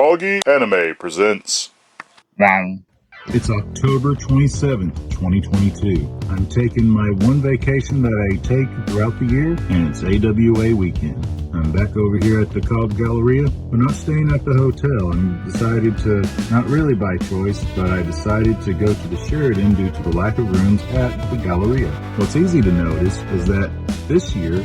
Hoggy Anime presents. It's October 27th, 2022. I'm taking my one vacation that I take throughout the year, and it's AWA weekend. I'm back over here at the Cobb Galleria, but not staying at the hotel. I decided to, not really by choice, but I decided to go to the Sheraton due to the lack of rooms at the Galleria. What's easy to notice is that this year,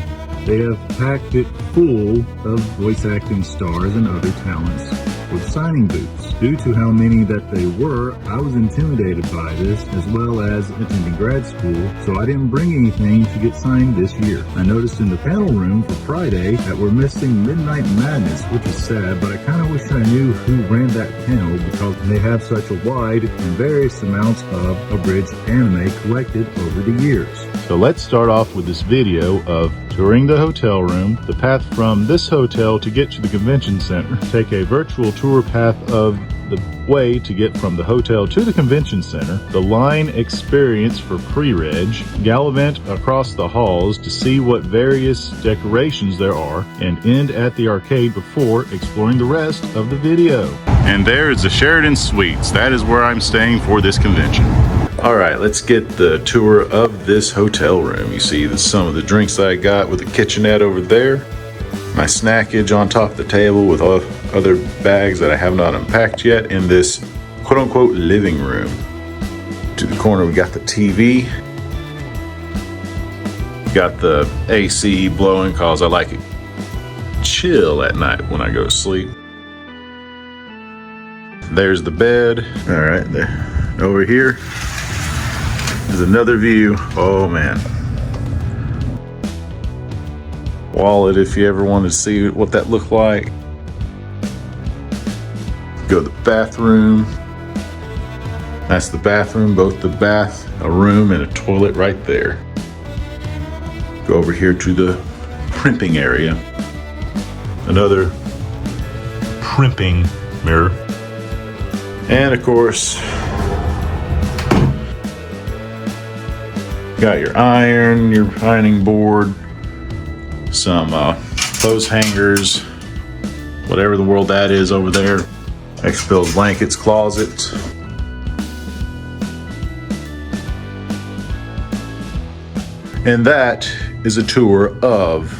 they have packed it full of voice acting stars and other talents with signing booths. Due to how many that they were, I was intimidated by this, as well as attending grad school, so I didn't bring anything to get signed this year. I noticed in the panel room for Friday that we're missing Midnight Madness, which is sad, but I kind of wish I knew who ran that panel because they have such a wide and various amounts of abridged anime collected over the years. So let's start off with this video of touring the hotel room, the path from this hotel to get to the convention center, take a virtual tour path of the way to get from the hotel to the convention center, the line experience for pre-reg, gallivant across the halls to see what various decorations there are, and end at the arcade before exploring the rest of the video. And there is the Sheraton Suites. That is where I'm staying for this convention. All right, let's get the tour of this hotel room. You see some of the drinks that I got with the kitchenette over there, my snackage on top of the table with other bags that I have not unpacked yet in this quote-unquote living room. To the corner, we got the TV. Got the AC blowing cause I like it chill at night when I go to sleep. There's the bed. All right, there. Over here is another view. Oh man. Wallet if you ever wanted to see what that looked like. Go to the bathroom. That's the bathroom, both the bath, a room, and a toilet right there. Go over here to the primping area. Another primping mirror. And of course, got your iron, your ironing board, some clothes hangers, whatever the world that is over there. Expels blankets, closets. And that is a tour of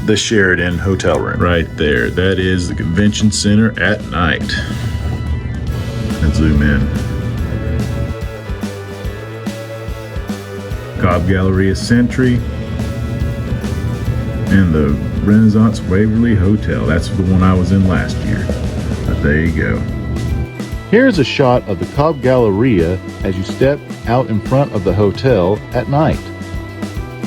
the Sheraton hotel room. Right there, that is the convention center at night. Let's zoom in. Cobb Galleria Sentry and the Renaissance Waverly Hotel. That's the one I was in last year. But there you go. Here's a shot of the Cobb Galleria as you step out in front of the hotel at night.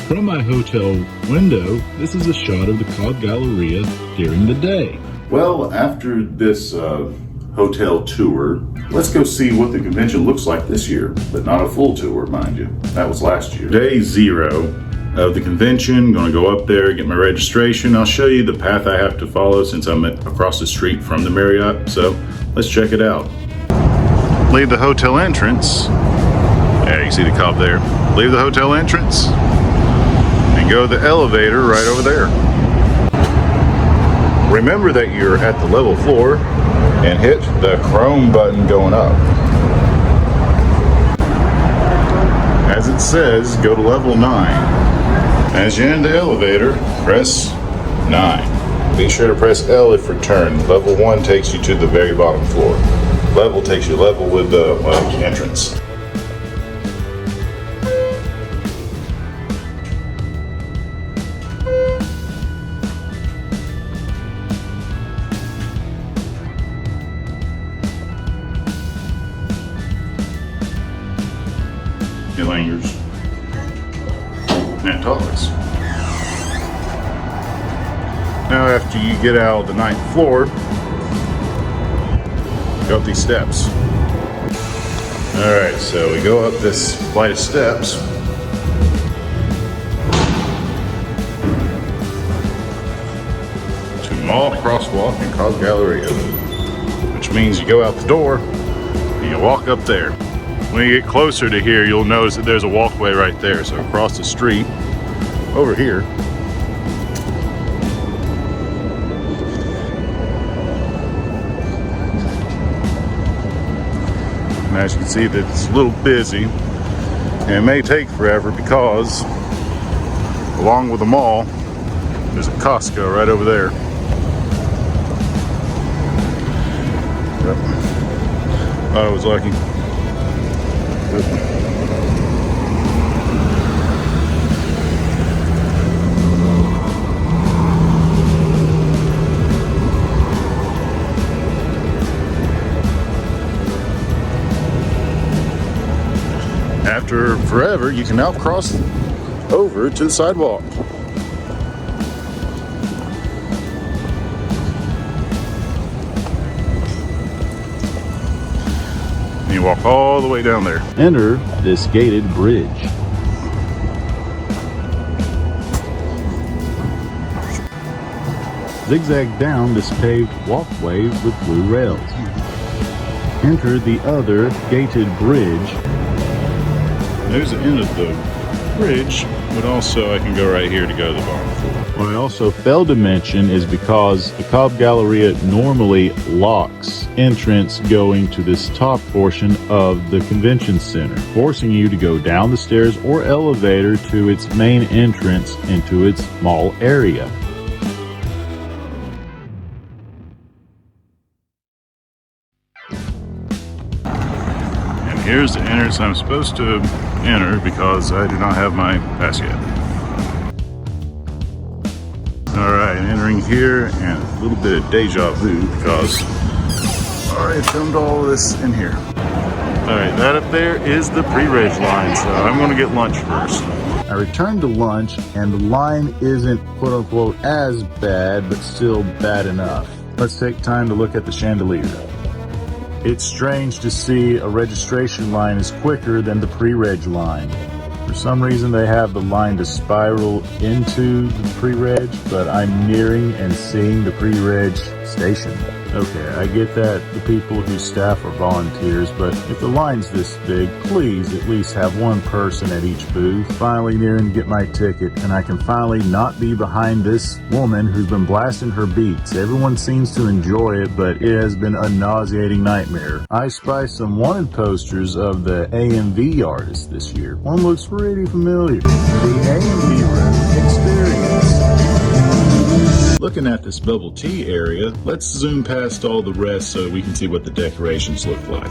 From my hotel window, this is a shot of the Cobb Galleria during the day. Well, after this hotel tour, let's go see what the convention looks like this year, but not a full tour, mind you. That was last year. Day 0 of the convention. Gonna go up there, get my registration. I'll show you the path I have to follow since I'm across the street from the Marriott, so let's check it out. Leave the hotel entrance. There, you see the Cobb there. Leave the hotel entrance and go to the elevator right over there. Remember that you're at the level floor and hit the chrome button going up. As it says, go to level 9. As you enter the elevator, press 9. Be sure to press L if returned. Level 1 takes you to the very bottom floor. Level takes you level with the entrance. Lanyards and toilets. Now after you get out of the 9th floor, go up these steps. Alright, so we go up this flight of steps. To Mall Crosswalk in Cobb Galleria. Which means you go out the door and you walk up there. When you get closer to here, you'll notice that there's a walkway right there. So across the street, over here, as you can see, that it's a little busy. And it may take forever because along with the mall, there's a Costco right over there. Yep. I was lucky. Yep. After forever, you can now cross over to the sidewalk. And you walk all the way down there. Enter this gated bridge. Zigzag down this paved walkway with blue rails. Enter the other gated bridge. There's the end of the bridge, but also I can go right here to go to the bottom floor. What I also failed to mention is because the Cobb Galleria normally locks entrance going to this top portion of the convention center, forcing you to go down the stairs or elevator to its main entrance into its mall area. Here's the entrance I'm supposed to enter because I do not have my pass yet. Alright, entering here, and a little bit of deja vu because I already filmed all of this in here. Alright, that up there is the pre-reg line, so I'm going to get lunch first. I returned to lunch, and the line isn't quote-unquote as bad, but still bad enough. Let's take time to look at the chandelier. It's strange to see a registration line is quicker than the pre-reg line. For some reason they have the line to spiral into the pre-reg, but I'm nearing and seeing the pre-reg station. Okay, I get that the people whose staff are volunteers, but if the line's this big, please at least have one person at each booth. Finally nearing to get my ticket, and I can finally not be behind this woman who's been blasting her beats. Everyone seems to enjoy it, but it has been a nauseating nightmare. I spy some wanted posters of the AMV artists this year. One looks pretty familiar. The AMV Room Experience. Looking at this bubble tea area, let's zoom past all the rest so we can see what the decorations look like.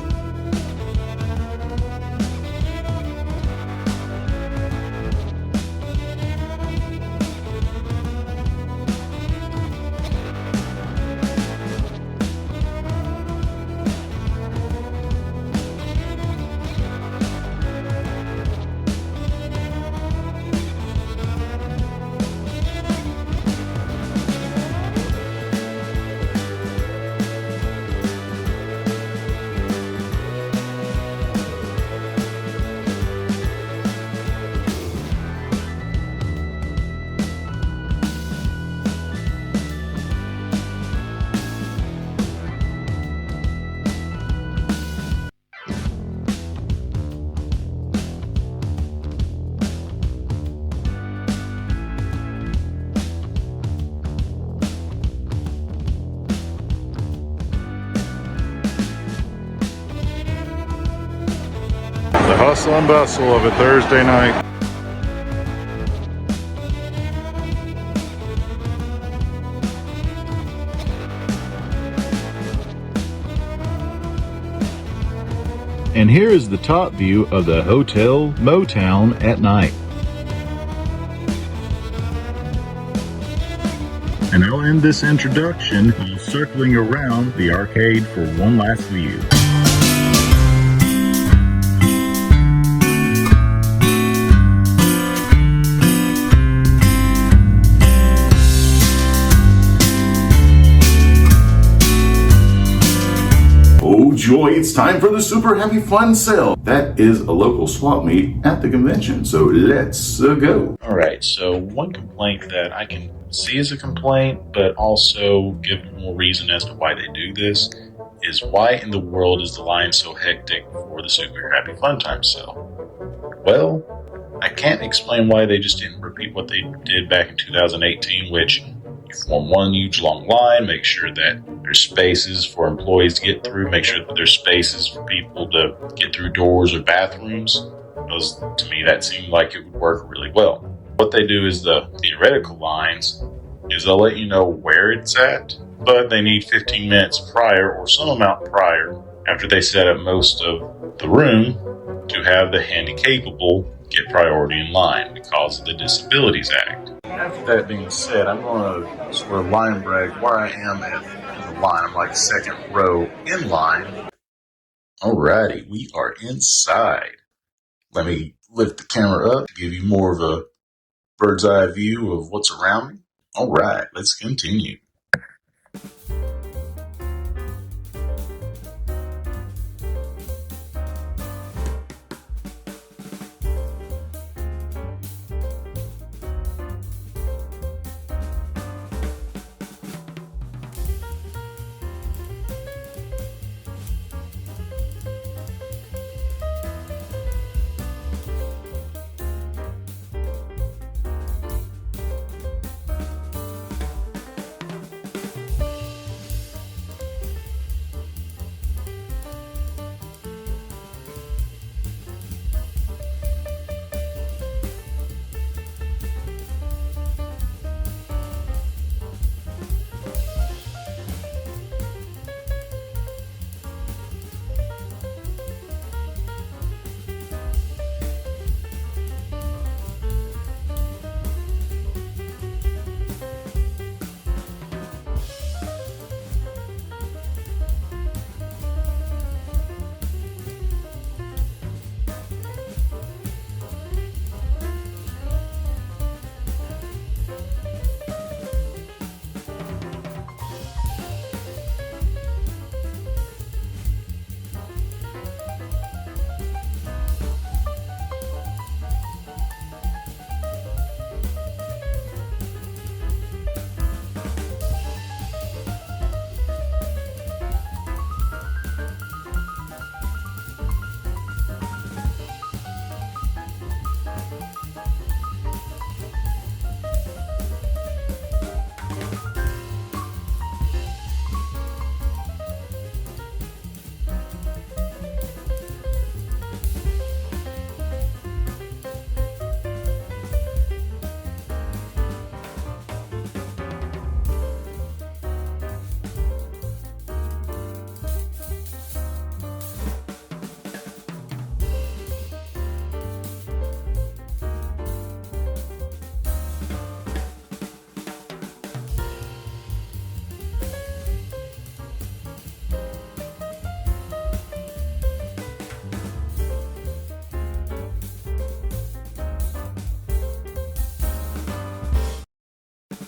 The hustle and bustle of a Thursday night. And here is the top view of the Hotel Motown at night. And I'll end this introduction while circling around the arcade for one last view. Oh joy, it's time for the Super Happy Fun Sale. That is a local swap meet at the convention, so let's go. Alright, so one complaint that I can see as a complaint, but also give more reason as to why they do this, is why in the world is the line so hectic for the Super Happy Fun Time sale? Well, I can't explain why they just didn't repeat what they did back in 2018, which You form one huge long line, make sure that there's spaces for employees to get through, make sure that there's spaces for people to get through doors or bathrooms, because to me that seemed like it would work really well. What they do is the theoretical lines is they'll let you know where it's at, but they need 15 minutes prior or some amount prior after they set up most of the room to have the handy-capable get priority in line because of the Disabilities Act. After that being said, I'm going to sort of line brag where I am in the line. I'm like second row in line. Alrighty, we are inside. Let me lift the camera up to give you more of a bird's eye view of what's around me. Alright, let's continue.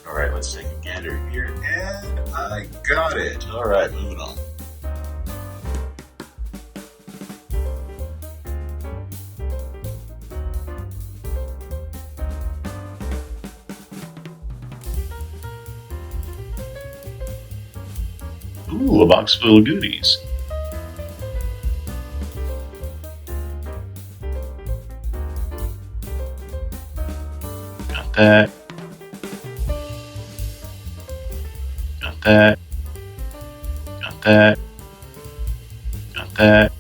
Alright, let's take a gander here, and I got it. Alright, moving on. Ooh, a box full of goodies. Got that. Got that. Got that. Got that.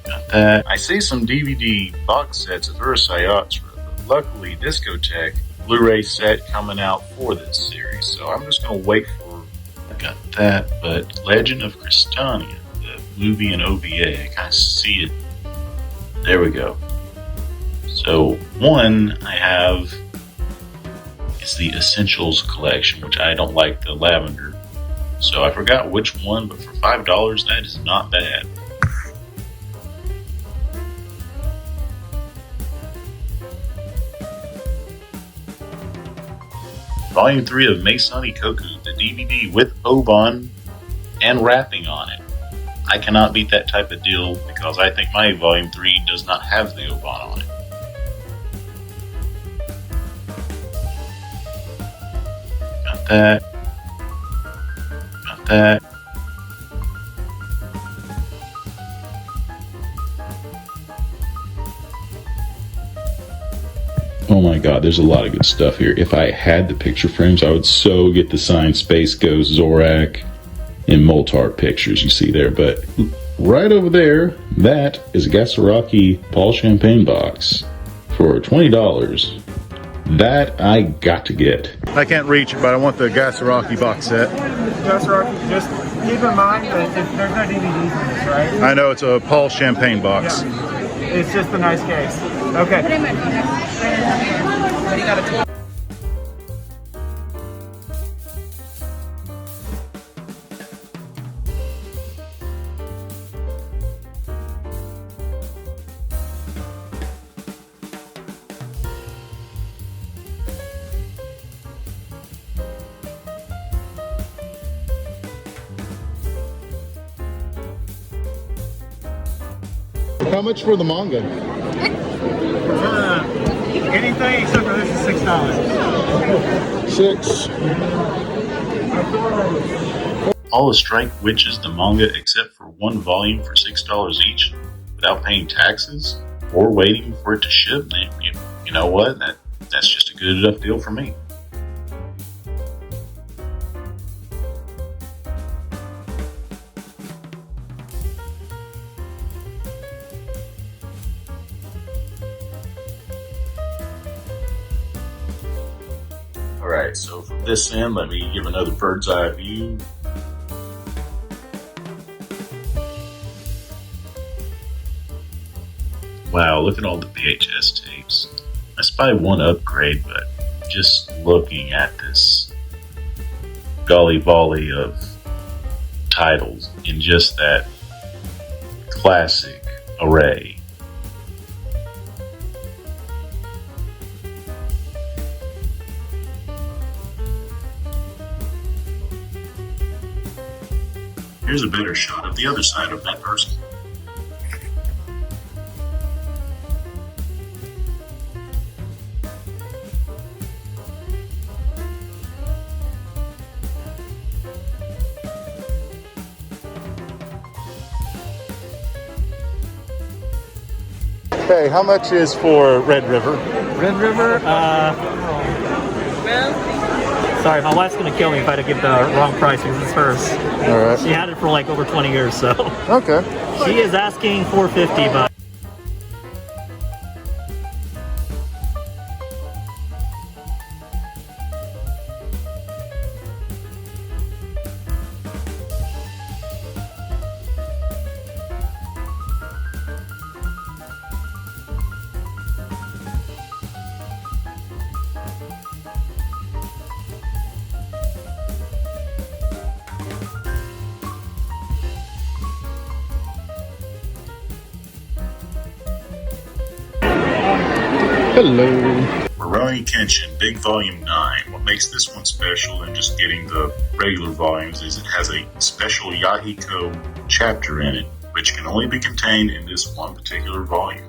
Got that. I see some DVD box sets of Urusei Yachts, but luckily Discotek Blu-ray set coming out for this series, so I'm just going to wait for. I got that, but Legend of Cristania, the movie and OVA, I kind of see it. There we go. So one I have is the Essentials collection, which I don't like the lavender. So I forgot which one, but for $5, that is not bad. Volume 3 of Meisani Koku, the DVD with Oban and wrapping on it. I cannot beat that type of deal because I think my Volume 3 does not have the Oban on it. Got that. Got that. Oh my god, there's a lot of good stuff here. If I had the picture frames, I would so get the signed Space Ghost, Zorak, and Moltar pictures you see there. But right over there, that is a Gasaraki Paul Champagne box for $20. That I got to get. I can't reach it, but I want the Gasaraki box set. Gasaraki, just keep in mind that there's no DVDs in this, right? I know it's a Paul Champagne box. Yeah. It's just a nice case. Okay. How much for the manga? Anything except for this is $6. $6. All the Strike Witches, the manga, except for one volume for $6 each, without paying taxes or waiting for it to ship. You know what? That's just a good enough deal for me. Alright, so from this end, let me give another bird's eye view. Wow, look at all the VHS tapes. That's probably one upgrade, but just looking at this golly volley of titles in just that classic array. Here's a better shot of the other side of that person. Okay, how much is for Red River? Red River, sorry, my wife's gonna kill me if I give the wrong price because it's hers. All right. She had it for like over 20 years, so. Okay. She is asking $450, but. Hello. Rurouni Kenshin, Big Volume 9. What makes this one special than just getting the regular volumes is it has a special Yahiko chapter in it, which can only be contained in this one particular volume.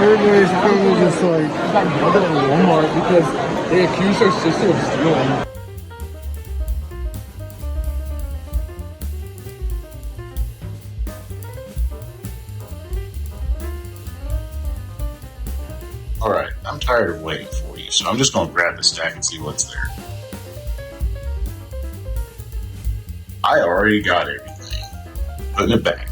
Everybody's probably just like, I'm going to Walmart because they accuse our sister of stealing. Alright, I'm tired of waiting for you, so I'm just going to grab the stack and see what's there. I already got everything. Putting it back.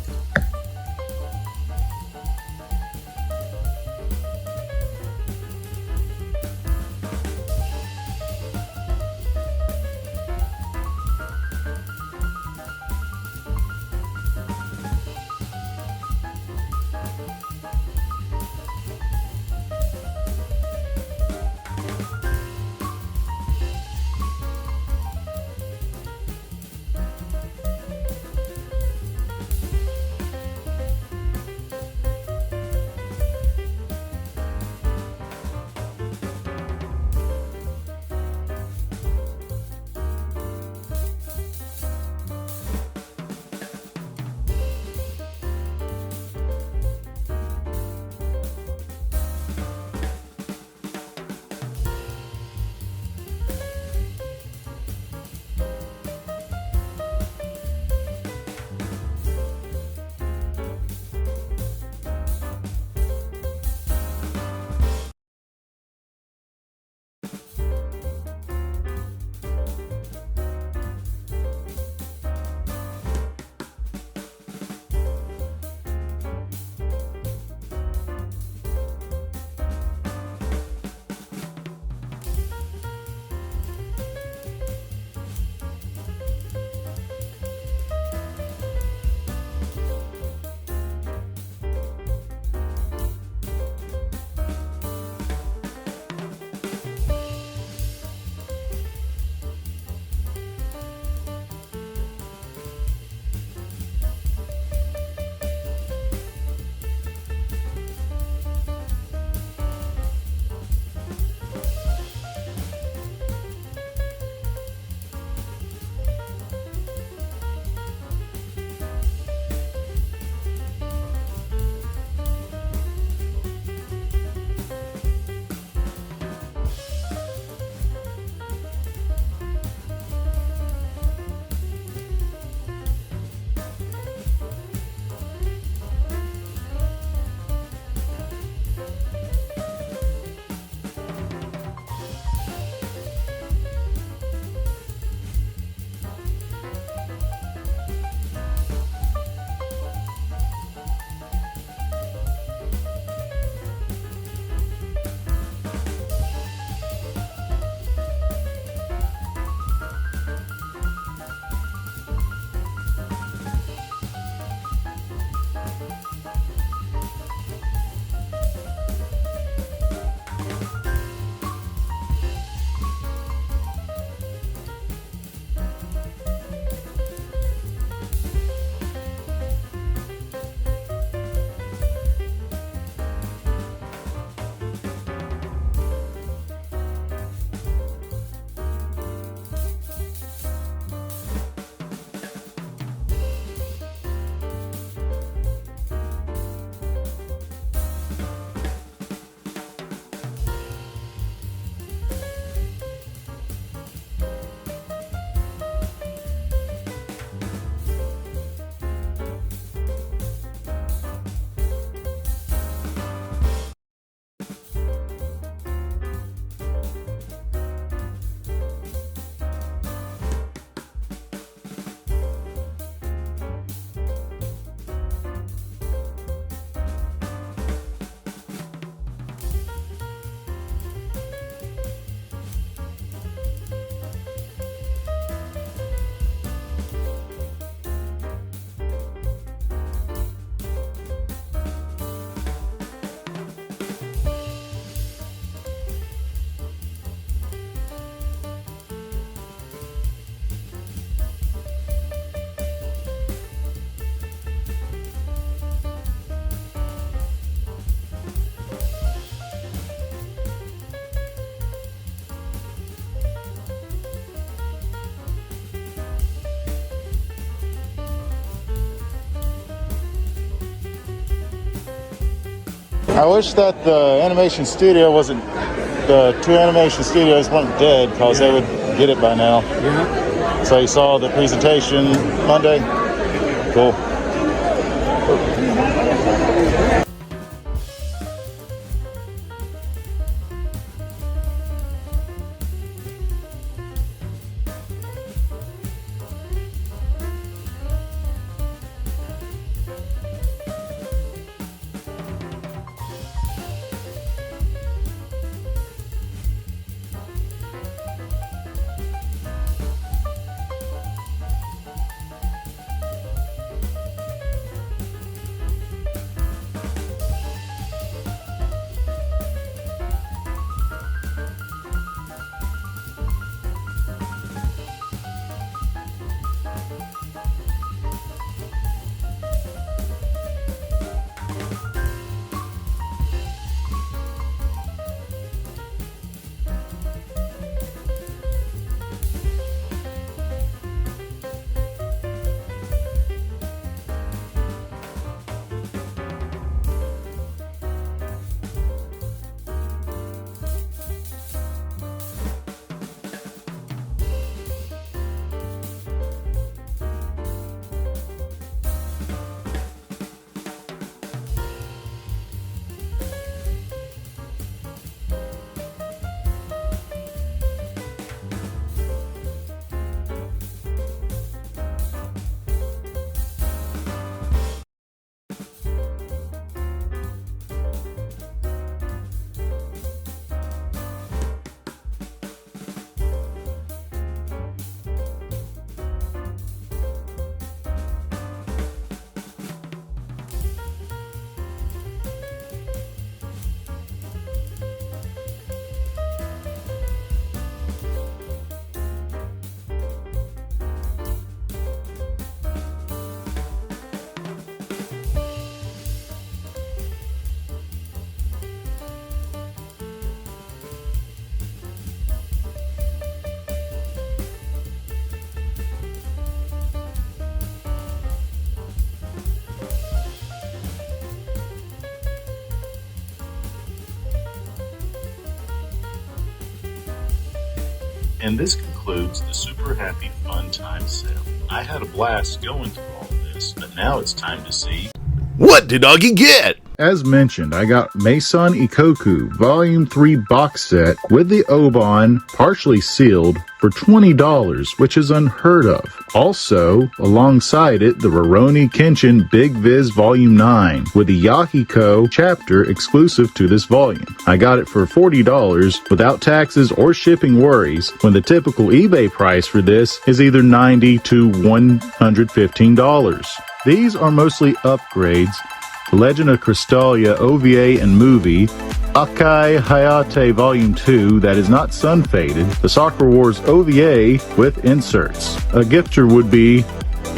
I wish that the animation studio wasn't, the two animation studios weren't dead, because they would get it by now. Yeah. So you saw the presentation Monday? Cool. And this concludes the Super Happy Fun Time sale. I had a blast going through all of this, but now it's time to see What did Augie get? As mentioned, I got Maison Ikoku Volume 3 box set with the Oban partially sealed for $20, which is unheard of. Also, alongside it, the Rurouni Kenshin Big Viz Volume 9 with the Yahiko chapter exclusive to this volume. I got it for $40 without taxes or shipping worries, when the typical eBay price for this is either $90 to $115. These are mostly upgrades. The Legend of Crystallia OVA and movie, Akai Hayate Volume 2 that is not sun-faded, the Soccer Wars OVA with inserts. A gifter would be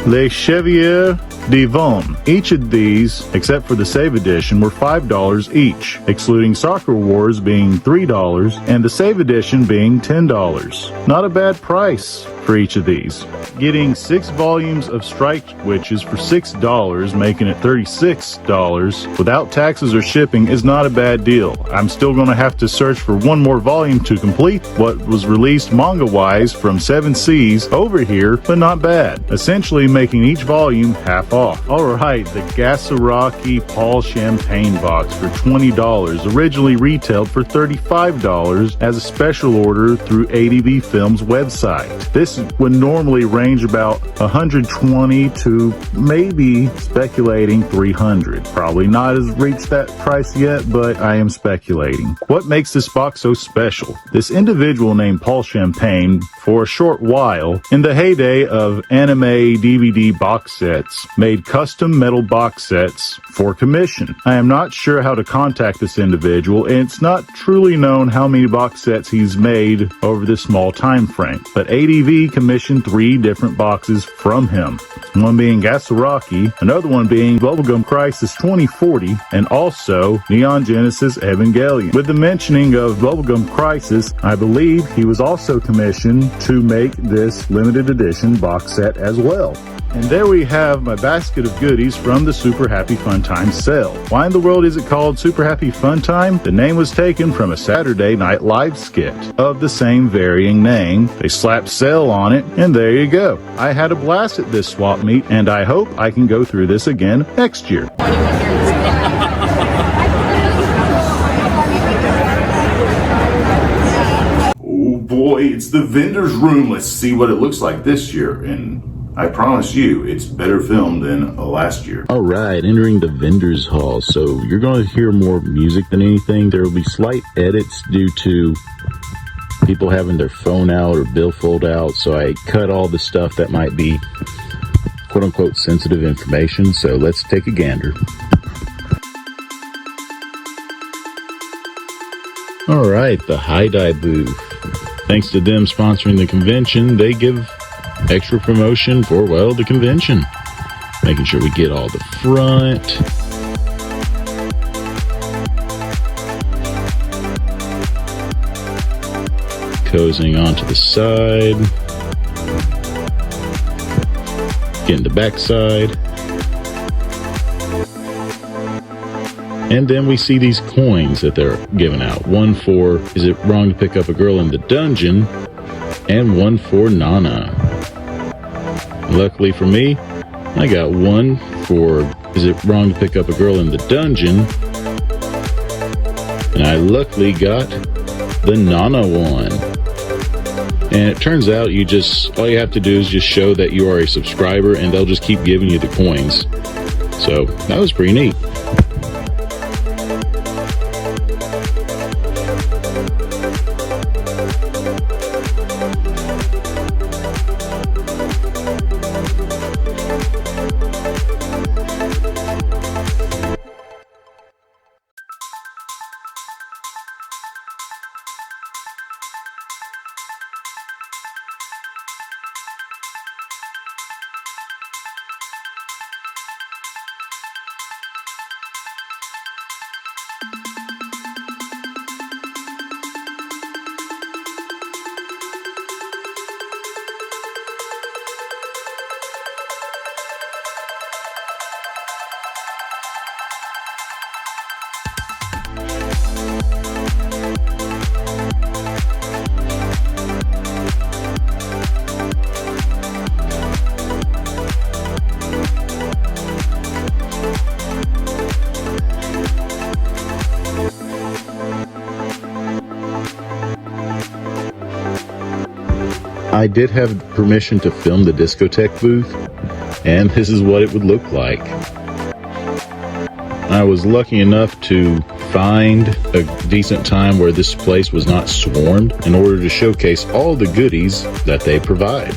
Les Chevaliers d'Yvonne. Each of these, except for the Save Edition, were $5 each, excluding Soccer Wars being $3 and the Save Edition being $10. Not a bad price for each of these. Getting 6 volumes of Strike Witches for $6, making it $36 without taxes or shipping is not a bad deal. I'm still going to have to search for one more volume to complete what was released manga-wise from 7 Seas over here, but not bad. Essentially making each volume half off. Alright, the Gasaraki Paul Champaign box for $20, originally retailed for $35 as a special order through ADV Films website. This would normally range about $120 to maybe speculating $300. Probably not has reached that price yet, but I am speculating. What makes this box so special? This individual named Paul Champaign, for a short while, in the heyday of anime DVD box sets, made custom metal box sets for commission. I am not sure how to contact this individual, and it's not truly known how many box sets he's made over this small time frame, but ADV commissioned 3 different boxes from him. One being Gasaraki, another one being Bubblegum Crisis 2040, and also Neon Genesis Evangelion. With the mentioning of Bubblegum Crisis, I believe he was also commissioned to make this limited edition box set as well. And there we have my basket of goodies from the Super Happy Fun Time sale. Why in the world is it called Super Happy Fun Time? The name was taken from a Saturday Night Live skit of the same varying name. They slapped sale on it, and there you go. I had a blast at this swap meet, and I hope I can go through this again next year. Oh boy, it's the vendor's room. Let's see what it looks like this year. And I promise you, it's better filmed than last year. All right, entering the vendor's hall. So you're going to hear more music than anything. There will be slight edits due to people having their phone out or billfold out. So I cut all the stuff that might be quote unquote sensitive information. So let's take a gander. All right, the High-Dye booth. Thanks to them sponsoring the convention, they give extra promotion for, well, the convention. Making sure we get all the front. Cozying onto the side. Getting the back side. And then we see these coins that they're giving out. One for, is it wrong to pick up a girl in the dungeon? And one for Nana. Luckily for me, I got one for, is it wrong to pick up a girl in the dungeon? And I luckily got the Nana one. And it turns out all you have to do is just show that you are a subscriber, and they'll just keep giving you the coins. So that was pretty neat. I did have permission to film the Discotek booth, and this is what it would look like. I was lucky enough to find a decent time where this place was not swarmed in order to showcase all the goodies that they provide.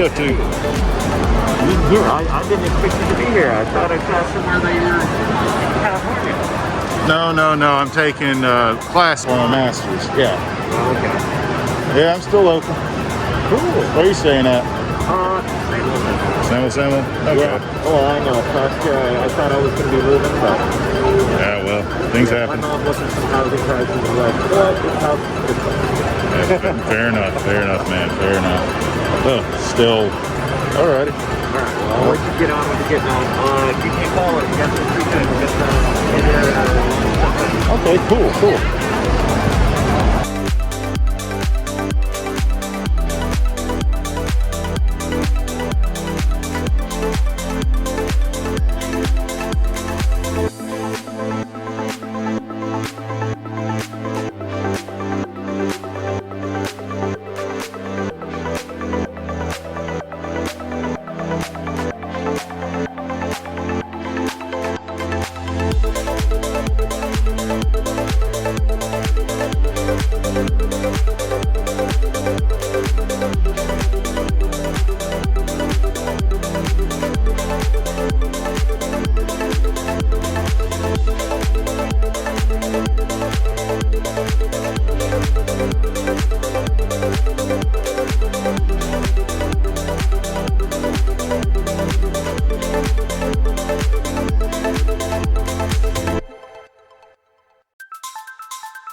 you too. Here, I didn't expect you to be here. I thought I saw somewhere that you were in California. No. I'm taking class on a master's. Yeah. Okay. Yeah, I'm still local. Cool. Where are you staying at? Same. Okay. Yeah. Oh, I know. I thought I was going to be moving, but Yeah, well, things my happen. mom wasn't from housing crisis. Was like, what? This house is Yeah, fair enough, man. Fair enough. Oh, still. Alrighty. All right. Well, I'll let you get on when you get on. Give me a call if you got some free time. Just Okay, cool.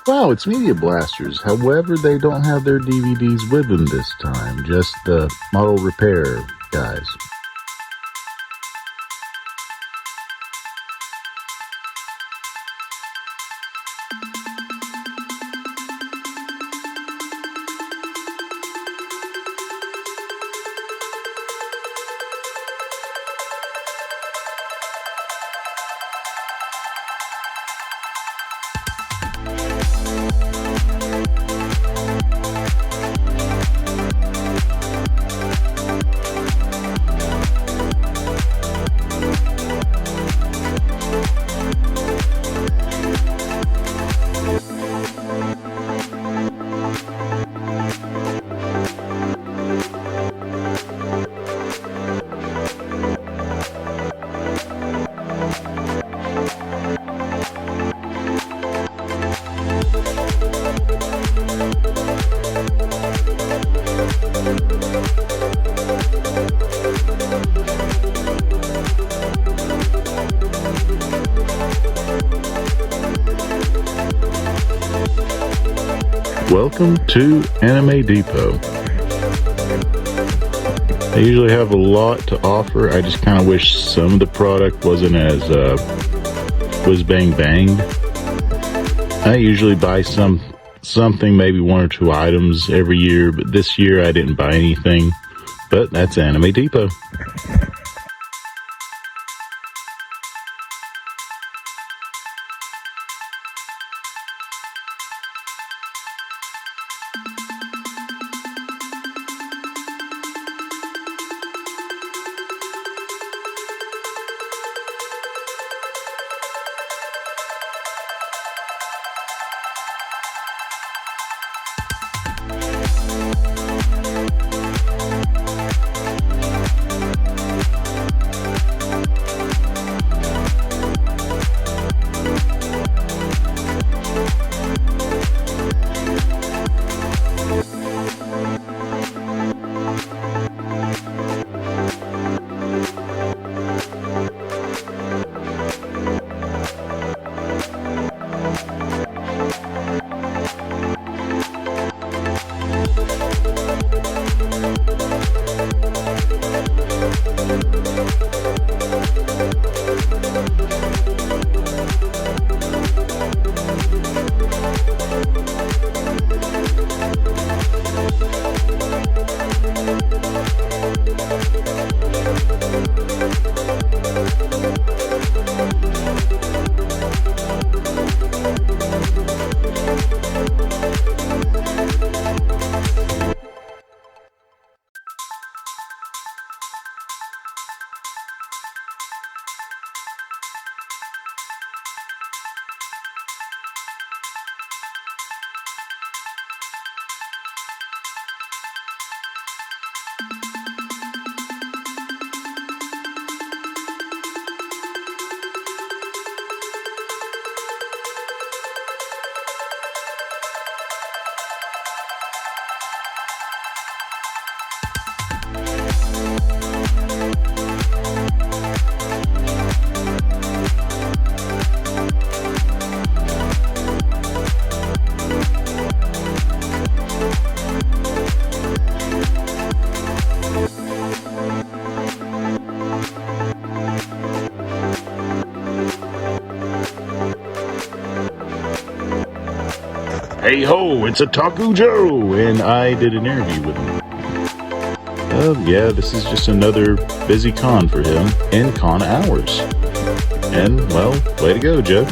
Wow, it's Media Blasters. However, they don't have their DVDs with them this time. Just the model repair guys. Welcome to Anime Depot. They usually have a lot to offer. I just kind of wish some of the product wasn't as whiz bang banged. I usually buy something, maybe one or two items every year, but this year I didn't buy anything. But that's Anime Depot. Hey ho, it's Otaku Joe, and I did an interview with him. Yeah, this is just another busy con for him, and con hours. And, well, way to go, Joe.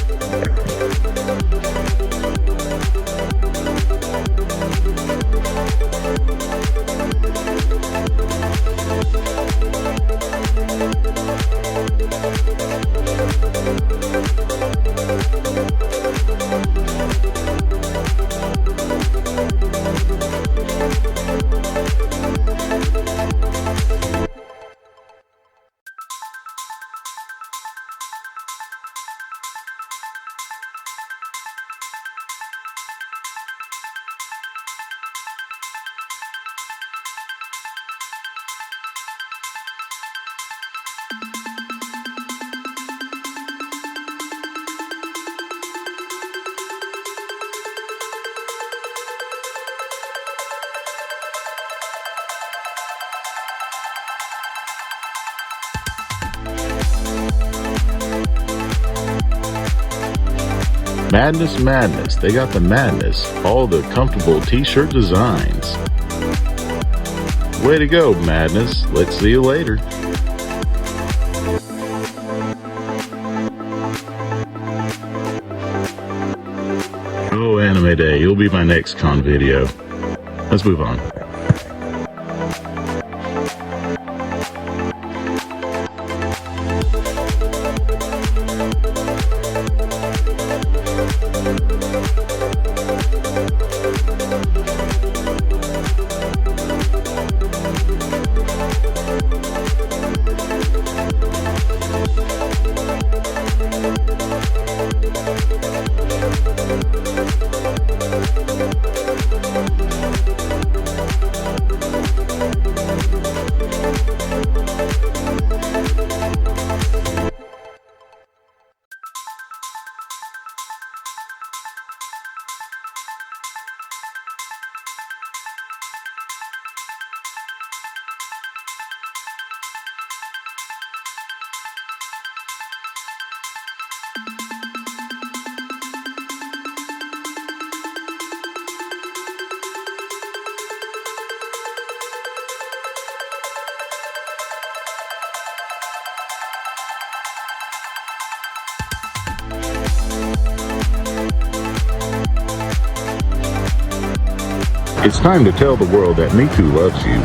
Madness, madness. They got the madness. All the comfortable t-shirt designs. Way to go, madness. Let's see you later. Oh, Anime Day. You'll be my next con video. Let's move on. It's time to tell the world that Miku loves you.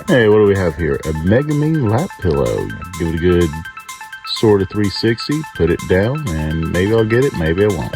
Hey, what do we have here? A Megamine lap pillow. Give it a good sort of 360, put it down, and maybe I'll get it, maybe I won't.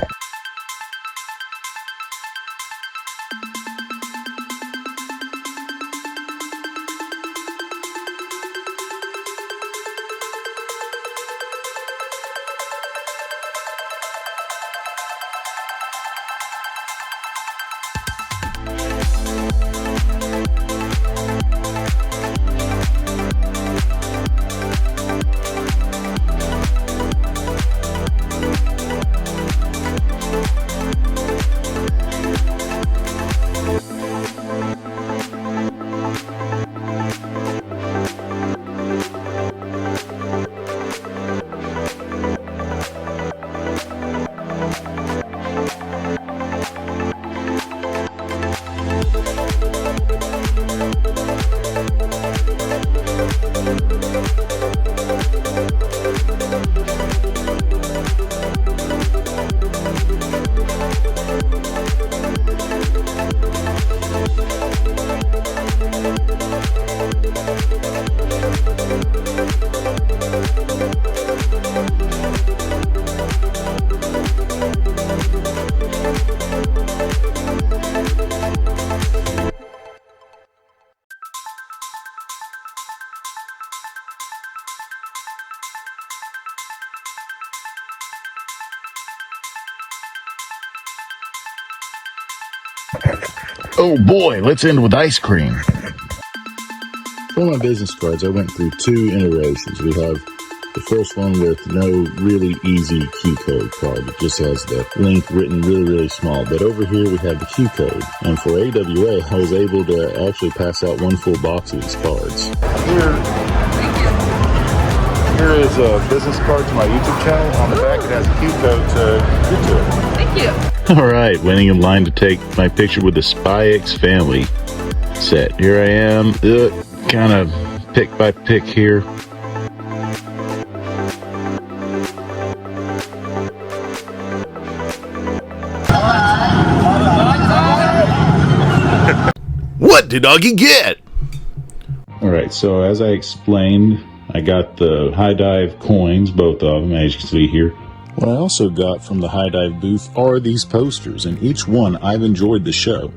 Oh boy, let's end with ice cream. For my business cards, I went through 2 iterations. We have the first one with no really easy Q code card. It just has the link written really, really small. But over here we have the Q code. And for AWA, I was able to actually pass out 1 full box of these cards. Here is a business card to my YouTube channel. On the back it has a Q code to get to it. Thank you. Alright, waiting in line to take my picture with the Spy X family set. Here I am, kind of pick by pick here. What did Augie get? Alright, so as I explained, I got the high dive coins, both of them, as you can see here. What I also got from the high dive booth are these posters, and each one I've enjoyed the show.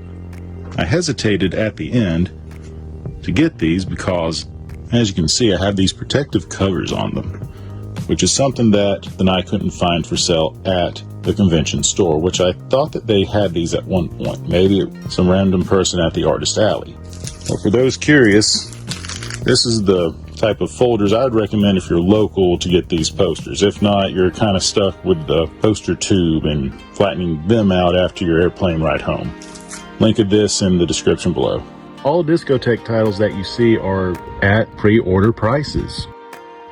I hesitated at the end to get these because, as you can see, I have these protective covers on them, which is something that I couldn't find for sale at the convention store, which I thought that they had these at one point. Maybe some random person at the Artist Alley. Well, for those curious, this is the type of folders I'd recommend if you're local to get these posters. If not, you're kind of stuck with the poster tube and flattening them out after your airplane ride home. Link of this in the description below. All Discotek titles that you see are at pre-order prices.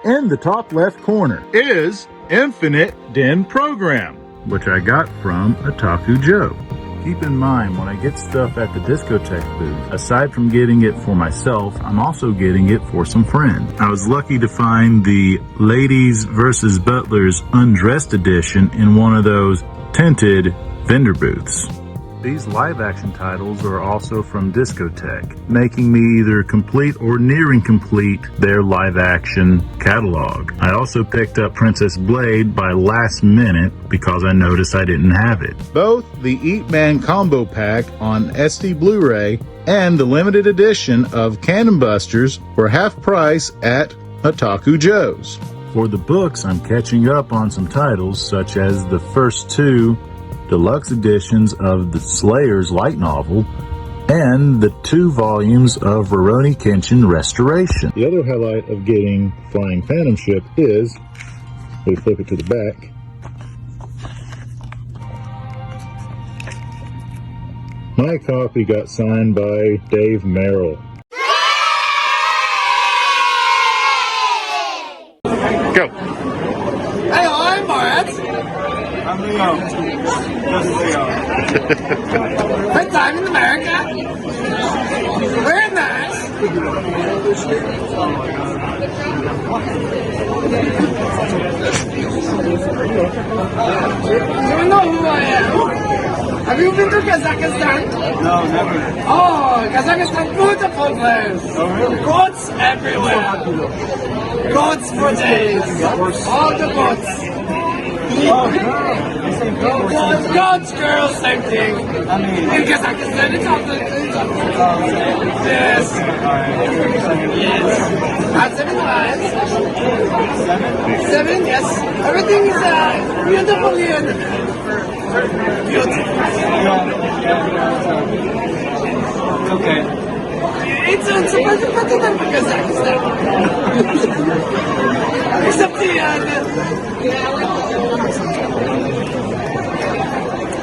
In the top left corner is Infinite Den Program, which I got from Otaku Joe. Keep in mind, when I get stuff at the Discotek booth, aside from getting it for myself, I'm also getting it for some friends. I was lucky to find the Ladies vs. Butlers Undressed Edition in one of those tinted vendor booths. These live-action titles are also from Discotek, making me either complete or nearing complete their live-action catalog. I also picked up Princess Blade by last minute because I noticed I didn't have it. Both the Eat Man combo pack on SD Blu-ray and the limited edition of Cannon Busters were half price at Otaku Joe's. For the books, I'm catching up on some titles such as the first 2 deluxe editions of the Slayer's light novel and the 2 volumes of Rurouni Kenshin Restoration. The other highlight of getting Flying Phantom Ship is, we flip it to the back, my copy got signed by Dave Merrill. Go! Hey, I'm Borat. I'm Leo. Just Leo. First time in America. Very nice. Do you know who I am? Have you been to Kazakhstan? No, never. Oh, Kazakhstan, beautiful place. Oh, really? Goats everywhere. Goats for days. All the goats. Oh, girl. You say girl. Goats, girls, same thing. I mean, In Kazakhstan, it's all the Yes. Yes. At 7 lives. 7, yes. Everything is beautifully and beautiful. okay. It's much better than Kazakhstan. Except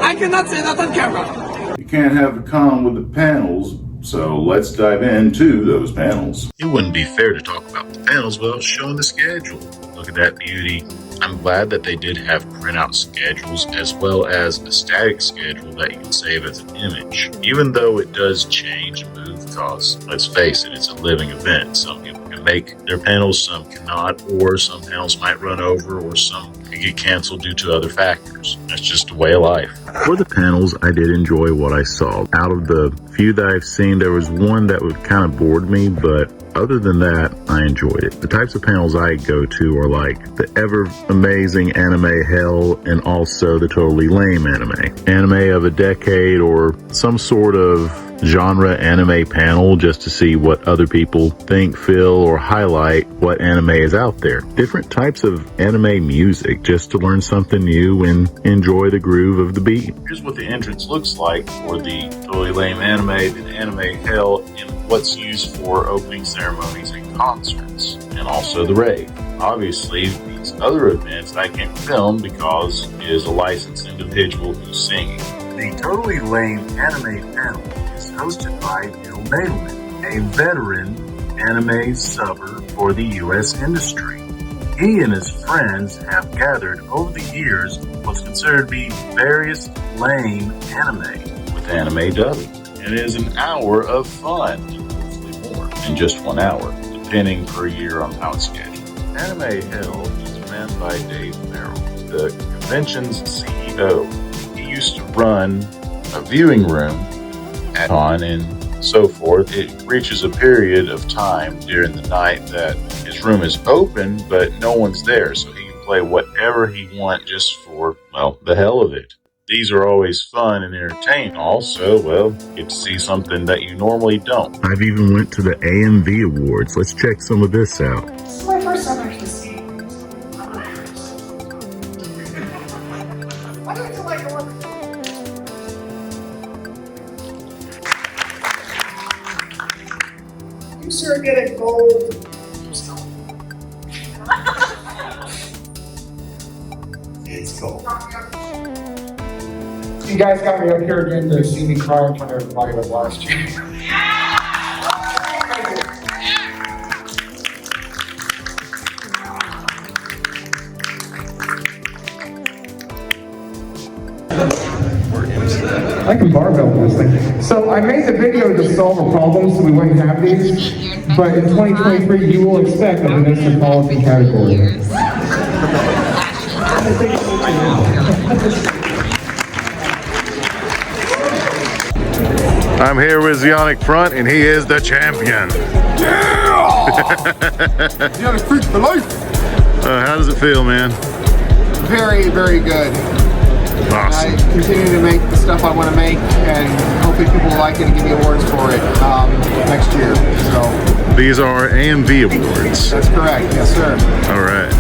I cannot say that on camera. You can't have a con with the panels, so let's dive into those panels. It wouldn't be fair to talk about the panels without showing the schedule. Look at that beauty. I'm glad that they did have printout schedules as well as a static schedule that you can save as an image. Even though it does change and move because, let's face it, it's a living event. Some people can make their panels, some cannot, or some panels might run over, or some can get canceled due to other factors. That's just the way of life. For the panels, I did enjoy what I saw. Out of the few that I've seen, there was one that would kind of bored me, but other than that, I enjoyed it. The types of panels I go to are like the ever amazing anime hell and also the totally lame anime. Anime of a decade or some sort of genre anime panel just to see what other people think, feel, or highlight what anime is out there. Different types of anime music just to learn something new and enjoy the groove of the beat. Here's what the entrance looks like for the totally lame anime, the anime hell, and what's used for opening ceremonies and concerts, and also the rave. Obviously, these other events I can't film because it is a licensed individual who's singing. The Totally Lame Anime panel is hosted by Bill Bailman, a veteran anime subber for the U.S. industry. He and his friends have gathered over the years what's considered to be various lame anime with anime dubbing. It is an hour of fun, and hopefully more than just 1 hour, depending per year on how it's scheduled. Anime Hell is ran by Dave Merrill, the convention's CEO. He used to run a viewing room at con and so forth. It reaches a period of time during the night that his room is open, but no one's there, so he can play whatever he wants just for, well, the hell of it. These are always fun and entertaining. Also, well, get to see something that you normally don't. I've even went to the AMV Awards. Let's check some of this out. This is my first time actually seeing this. Why do I feel like I want you, sir, get a gold. It's gold. You guys got me up here again to see me cry in front of everybody like last year. I can barbell this thing. So I made the video to solve a problem so we wouldn't have these, but in 2023 you will expect a municipality category. I'm here with ZeonicFreak, and he is the champion. ZeonicFreak for life. How does it feel, man? Very, very good. Awesome. I continue to make the stuff I want to make, and hopefully people like it and give me awards for it next year. So These are AMV Awards. that's correct. Yes, sir. All right.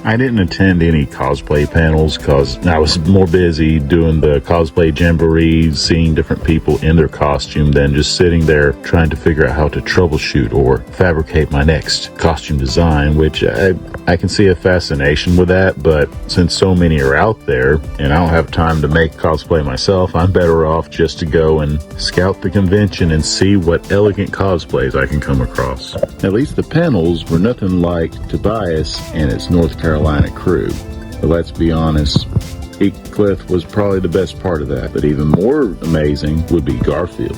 I didn't attend any cosplay panels because I was more busy doing the Cosplay Jamboree, seeing different people in their costume than just sitting there trying to figure out how to troubleshoot or fabricate my next costume design, which I can see a fascination with that, but since so many are out there and I don't have time to make cosplay myself, I'm better off just to go and scout the convention and see what elegant cosplays I can come across. At least the panels were nothing like Tobias and its North Carolina crew. But let's be honest, Heathcliff was probably the best part of that, but even more amazing would be Garfield.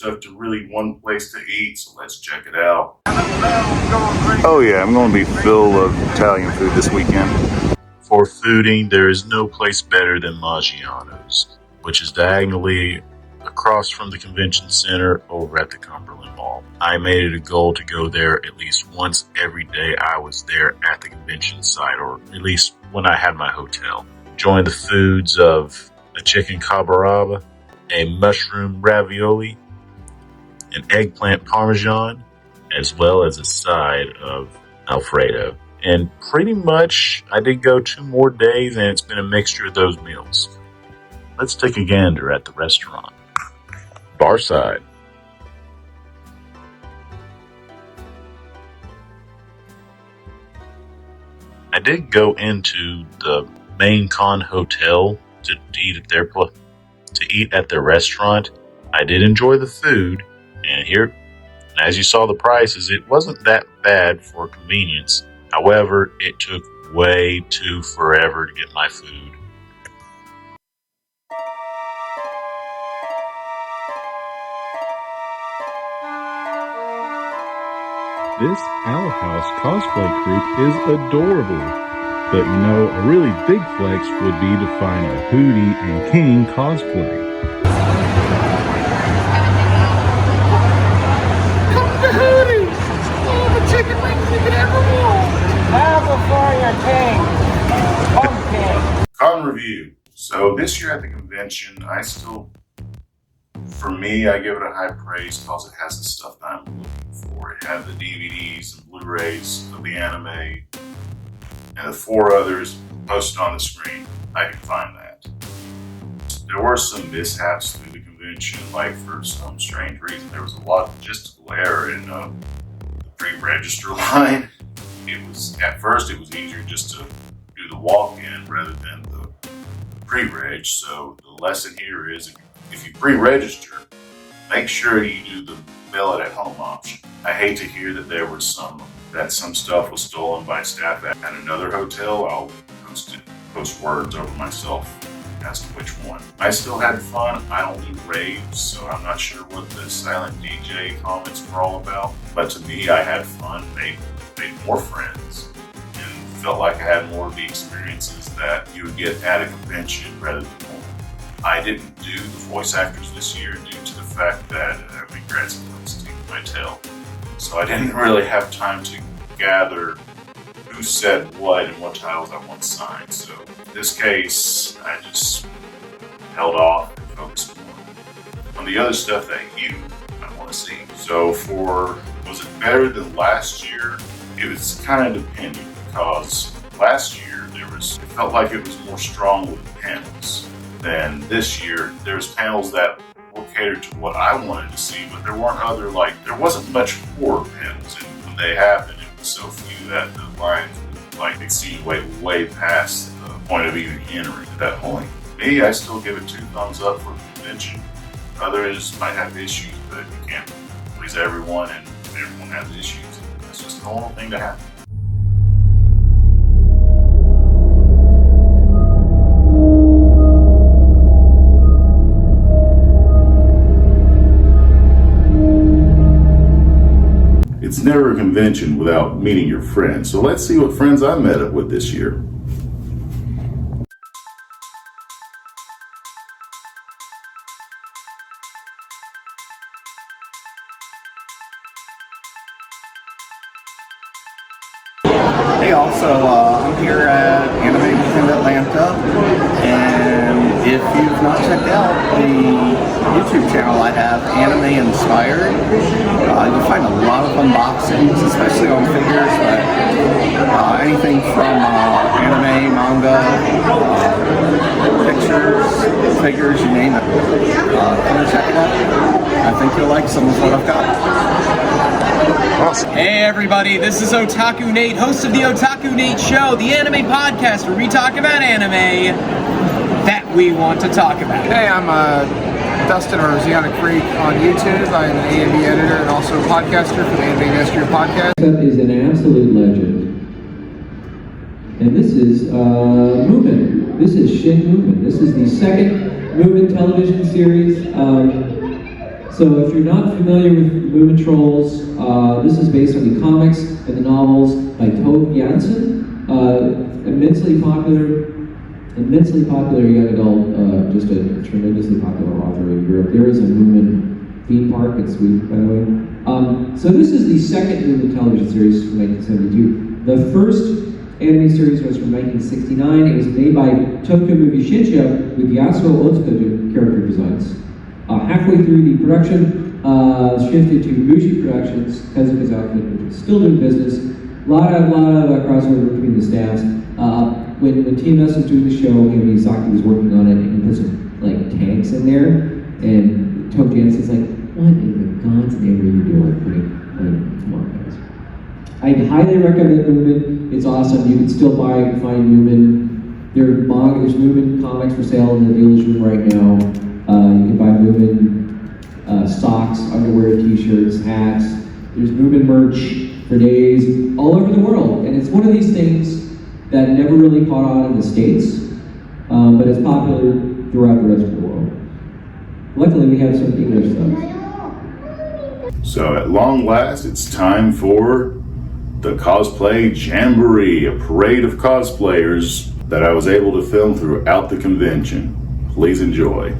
stuff to really one place to eat, so let's check it out. Oh yeah, I'm going to be full of Italian food this weekend. For fooding, there is no place better than Maggiano's, which is diagonally across from the convention center over at the Cumberland Mall. I made it a goal to go there at least once every day I was there at the convention site, or at least when I had my hotel. Enjoying the foods of a chicken cabaraba, a mushroom ravioli, an eggplant parmesan, as well as a side of Alfredo. And pretty much, I did go 2 more days, and it's been a mixture of those meals. Let's take a gander at the restaurant. Bar side. I did go into the main con hotel to eat at their restaurant. I did enjoy the food, and here, as you saw the prices, it wasn't that bad for convenience. However, it took way too forever to get my food. This Owl House cosplay group is adorable. But you know, a really big flex would be to find a Hootie and King cosplay. Come to Hootie's! All the chicken wings you could ever want! Have a fire king! Pumpkin! Con review. So this year at the convention, for me, I give it a high praise because it has the stuff that I'm looking for. It had the DVDs and Blu-rays of the anime, and the 4 others posted on the screen. I can find that. There were some mishaps through the convention, like for some strange reason, there was a lot of logistical error in the pre-register line. At first it was easier just to do the walk-in rather than the pre-reg. So the lesson here is if you pre-register, make sure you do the mail it at home option. I hate to hear that there was some stuff was stolen by staff at another hotel. I'll post words over myself as to which one. I still had fun. I don't do raves, so I'm not sure what the silent DJ comments were all about. But to me, I had fun, made more friends, and felt like I had more of the experiences that you would get at a convention rather than home. I didn't do the voice actors this year due to the fact that we grabbed some my tail. So I didn't really have time to gather who said what and what titles I want signed. So in this case, I just held off and focused more on the other stuff that I want to see. So was it better than last year? It was kind of depending, because last year it felt like it was more strong with the panels than this year. There's panels that were catered to what I wanted to see, but there wasn't much horror panels, and when they happened, it was so few that the lines would exceed way past the point of even entering at that point. Me, I still give it 2 thumbs up for the convention. Others might have issues, but you can't please everyone, and everyone has issues. That's just a normal thing to happen. It's never a convention without meeting your friends. So let's see what friends I met up with this year. Hey, I'm here at Anime in Atlanta, and if you've not checked out the YouTube channel I have, Anime Inspired, you'll find a lot of unboxings, especially on figures, but anything from anime, manga, pictures, figures, you name it. Come and check it out. I think you'll like some of what I've got. Awesome. Hey everybody, this is Otaku Nate, host of the Otaku Nate Show, the anime podcast where we talk about anime that we want to talk about. Hey, I'm Dustin, or ZeonicFreak on YouTube. I'm an AMV editor and also a podcaster for the Anime Industry Podcast. Is an absolute legend. And this is Moomin. This is Shin Moomin. This is the second Moomin television series. So if you're not familiar with Moomin Trolls, this is based on the comics and the novels by Tove Jansson, immensely popular young adult, just a tremendously popular author in Europe. There is a Moomin theme park in Sweden, by the way. So this is the second Moomin television series from 1972. The first anime series was from 1969. It was made by Tokyo Movie Shinsha with Yasuo Otsuka doing character designs. Halfway through the production, shifted to Mushi Productions, Kazuka's outfit, which was still doing business. A lot of crossover between the staffs. When TMS was doing the show, Miyazaki was working on it, and he put some like tanks in there, and Tove Jansson's like, "What in the God's name are you doing? Come on, guys." I highly recommend Moomin. It's awesome. You can still buy and find Moomin. There's Moomin comics for sale in the dealer's room right now. You can buy Moomin socks, underwear, t-shirts, hats. There's Moomin merch for days all over the world. And it's one of these things that never really caught on in the States, but it's popular throughout the rest of the world. Luckily, we have some English subs. So at long last, it's time for the Cosplay Jamboree, a parade of cosplayers that I was able to film throughout the convention. Please enjoy.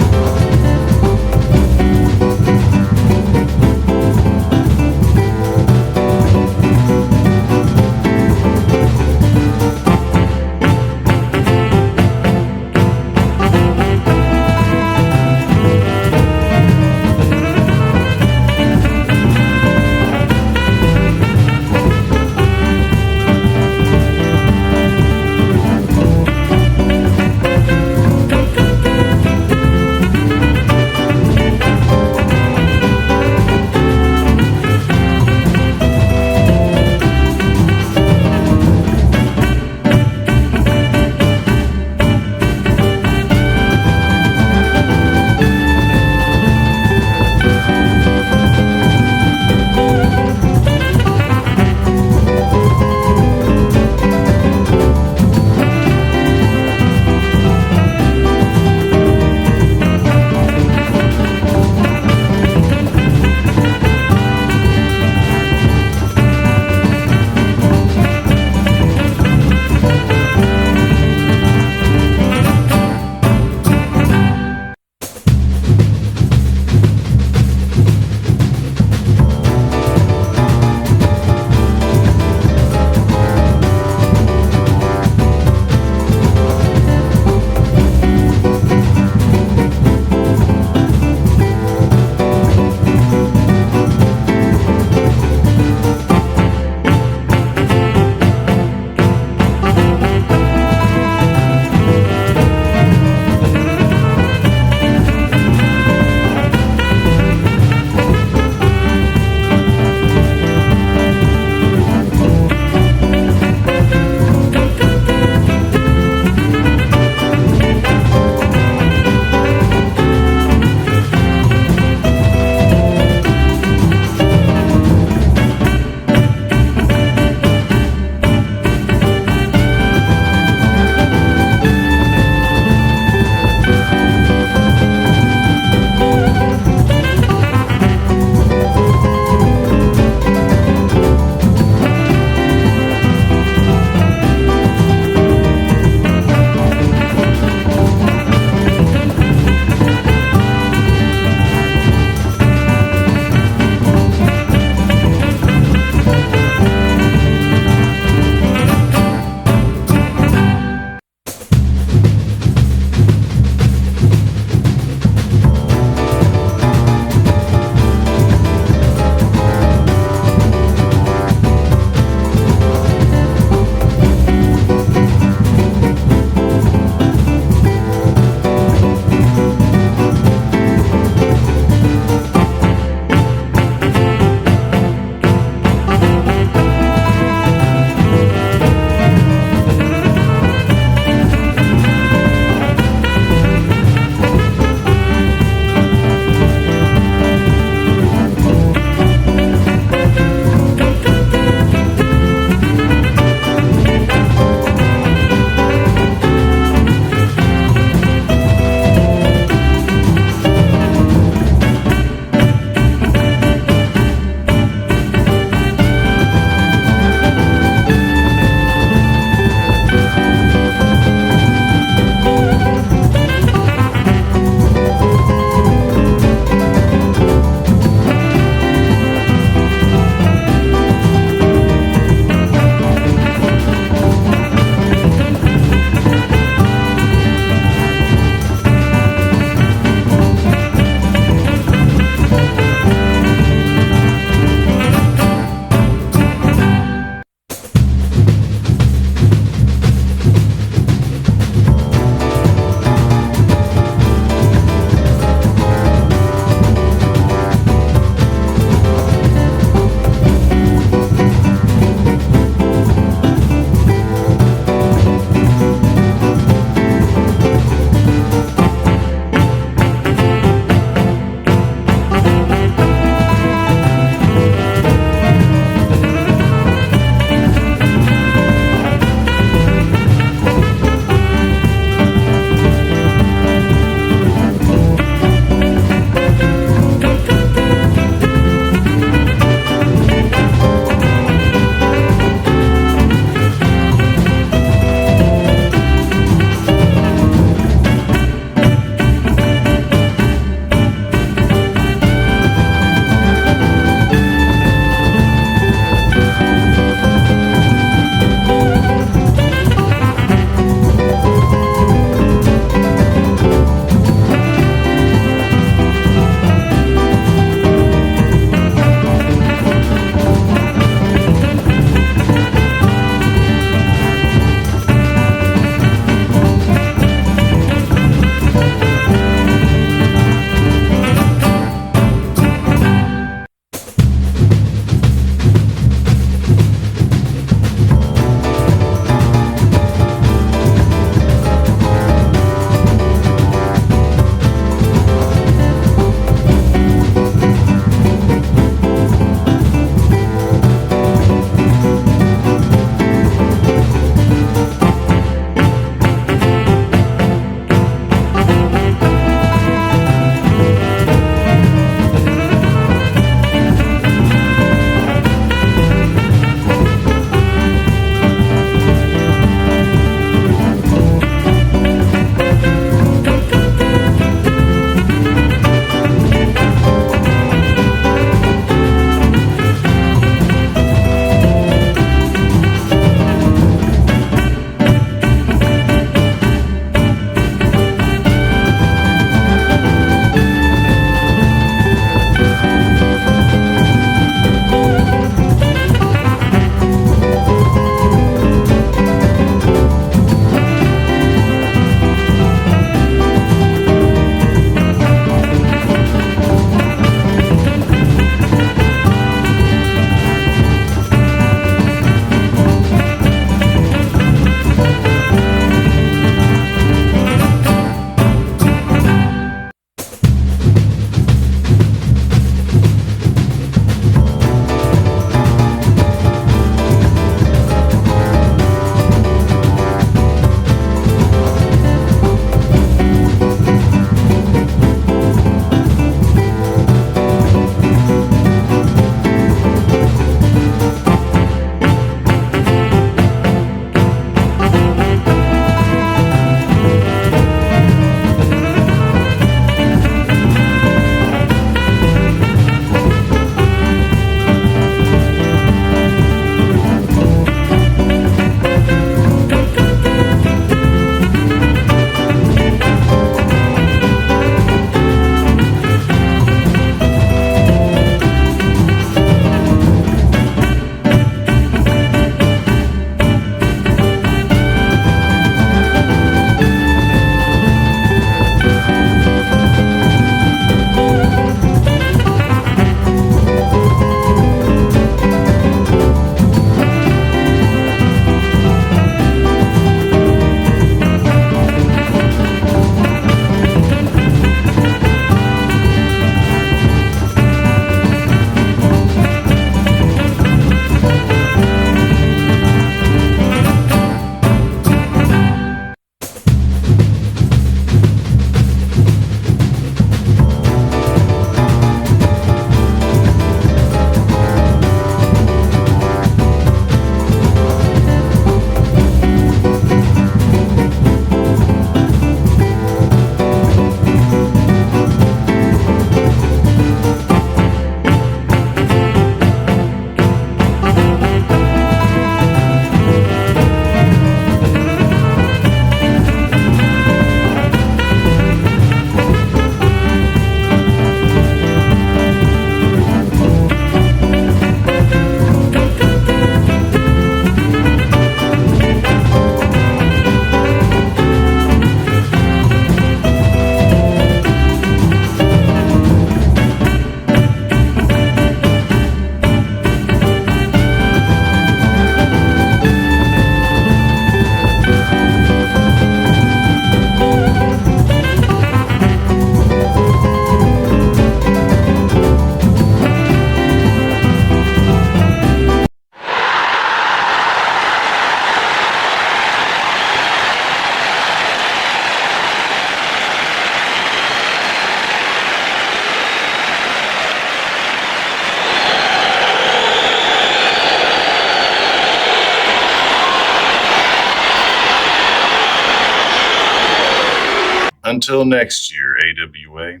Until next year, AWA.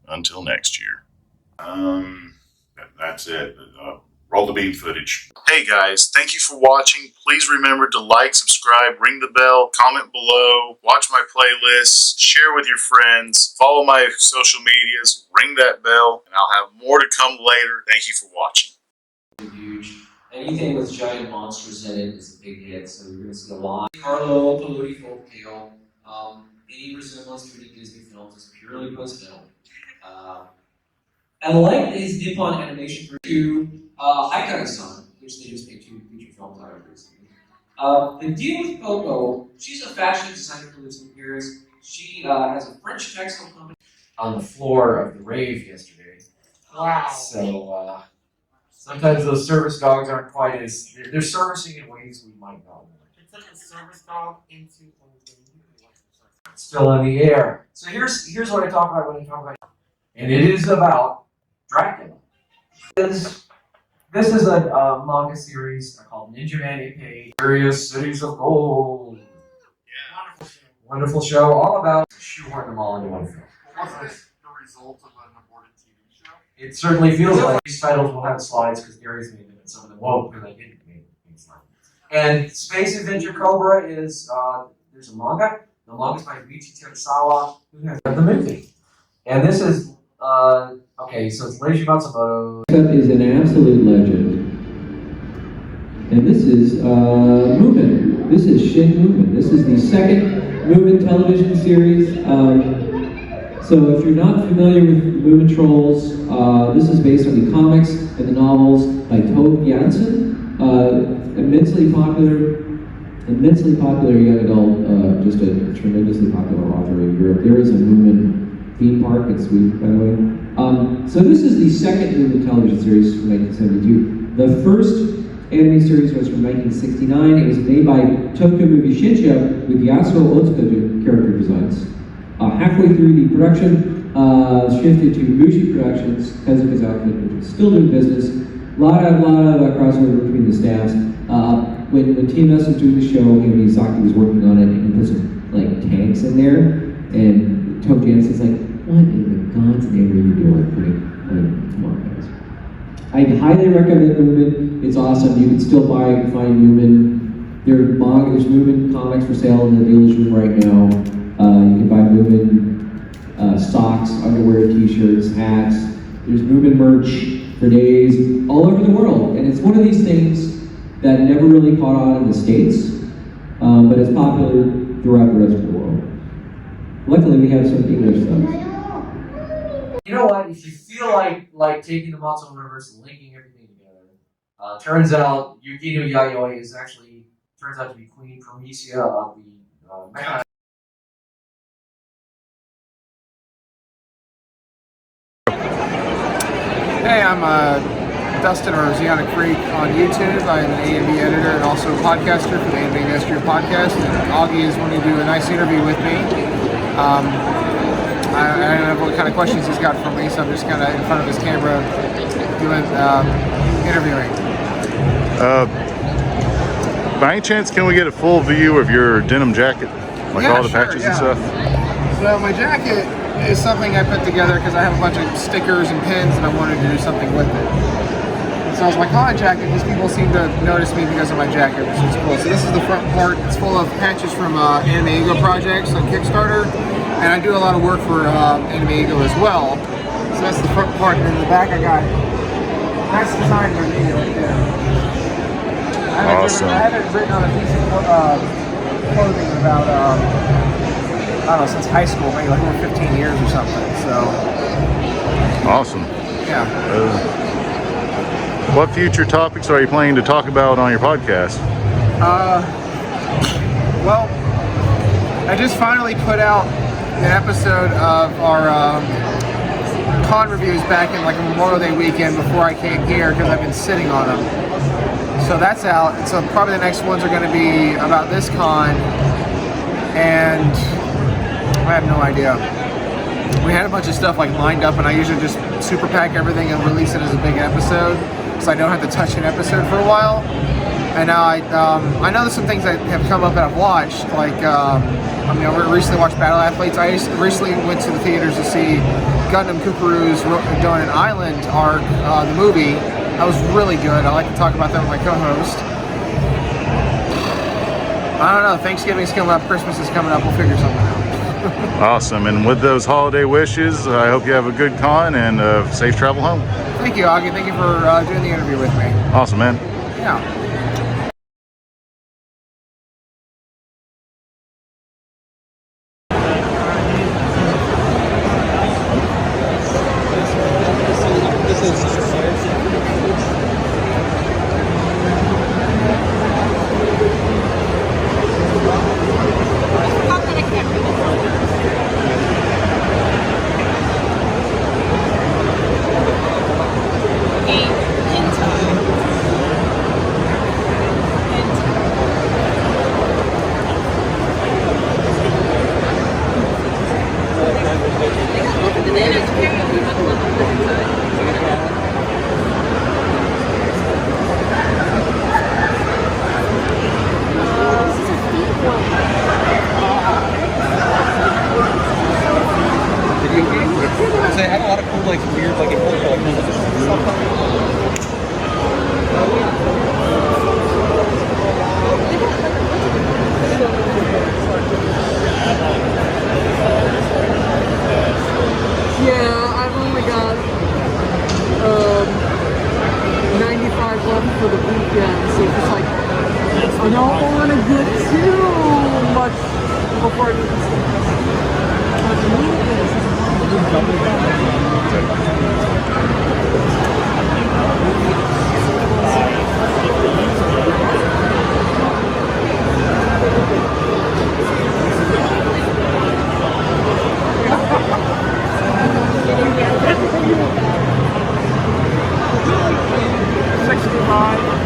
Until next year. That's it. Roll the beam footage. Hey guys, thank you for watching. Please remember to like, subscribe, ring the bell, comment below, watch my playlists, share with your friends, follow my social medias, ring that bell, and I'll have more to come later. Thank you for watching. Huge. Anything with giant monsters in it is a big hit, so you're going to see a lot. Carlo Paludi Folktale. Any resemblance to any Disney films is purely coincidental. And like these Nippon Animation for you, Haikari-san, which they just made 2 feature films out of recently. The deal with Coco, she's a fashion designer who lives in Paris. She has a French textile company on the floor of the rave yesterday. Wow. So sometimes those service dogs aren't quite as, they're servicing in ways we might not. It's like a service dog into It's still in the air. So here's what I talk about when I talk about, and it is about Dracula. This is a manga series called Ninja Man, a.k.a. Various Cities of Gold. Yeah. Wonderful show, all about shoehorn them all into one film. Was this the result of an aborted TV show? It certainly feels like these titles will have slides because Gary's made them, and some of them won't because I didn't make slides. And Space Adventure Cobra is, there's a manga. The manga is by Michi Terasawa, who has the movie. And this is, okay, so it's Leiji Matsumoto. Is an absolute legend. And this is Moomin. This is Shin Moomin. This is the second Moomin television series. So if you're not familiar with Moomin Trolls, this is based on the comics and the novels by Tove Jansson. Immensely popular young adult, just a tremendously popular author in Europe. There is a Moomin theme park in Sweden, by the way. So this is the second Moomin television series from 1972. The first anime series was from 1969. It was made by Tokyo Movie Shinsha with Yasuo Otsuka doing character designs. Halfway through the production, shifted to Mushi Productions, Tezuka's outfit, which is still doing business. A lot of crossover between the staffs. When TMS was doing the show, Miyazaki was working on it, and he put some like tanks in there, and Tove Jansson's like, "What in the God's name are you doing?" Come on, guys. I highly recommend Moomin. It's awesome. You can still find Moomin. There's Moomin comics for sale in the dealer's room right now. You can buy Moomin socks, underwear, T-shirts, hats. There's Moomin merch for days all over the world, and it's one of these things that never really caught on in the States, but it's popular throughout the rest of the world. Luckily, we have some English stuff. You know what? If you feel like taking the Matsumoto universe and linking everything together, turns out Yukino Yayoi turns out to be Queen Promethea of the Mecha. Hey, I'm Dustin or ZeonicFreak on YouTube. I'm an AMV editor and also a podcaster for the AMV Industry Podcast. And Augie is wanting to do a nice interview with me. I don't know what kind of questions he's got for me, so I'm just kind of in front of his camera doing interviewing. By any chance, can we get a full view of your denim jacket? Like all the patches and stuff? So my jacket is something I put together because I have a bunch of stickers and pins and I wanted to do something with it. So I was like, oh, jacket, these people seem to notice me because of my jacket, which is cool. So this is the front part. It's full of patches from Anime Ego projects on Kickstarter. And I do a lot of work for Anime Ego as well. So that's the front part. And then in the back I got nice design by me right there. Awesome. I haven't written on a piece of clothing about, I don't know, since high school, maybe like over 15 years or something. So. Awesome. Yeah. What future topics are you planning to talk about on your podcast? Well, I just finally put out an episode of our con reviews back in like Memorial Day weekend before I came here because I've been sitting on them. So that's out. And so probably the next ones are going to be about this con, and I have no idea. We had a bunch of stuff like lined up, and I usually just super pack everything and release it as a big episode, so I don't have to touch an episode for a while. And now I know there's some things that have come up that I've watched, like, I recently watched Battle Athletes. I recently went to the theaters to see Gundam Kookaru's doing an Island arc, the movie. That was really good. I like to talk about that with my co-host. I don't know, Thanksgiving's coming up, Christmas is coming up, we'll figure something out. Awesome. And with those holiday wishes, I hope you have a good con and safe travel home. Thank you, Augie. Thank you for doing the interview with me. Awesome, man. Yeah.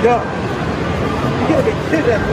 Yeah. You gotta be kidding.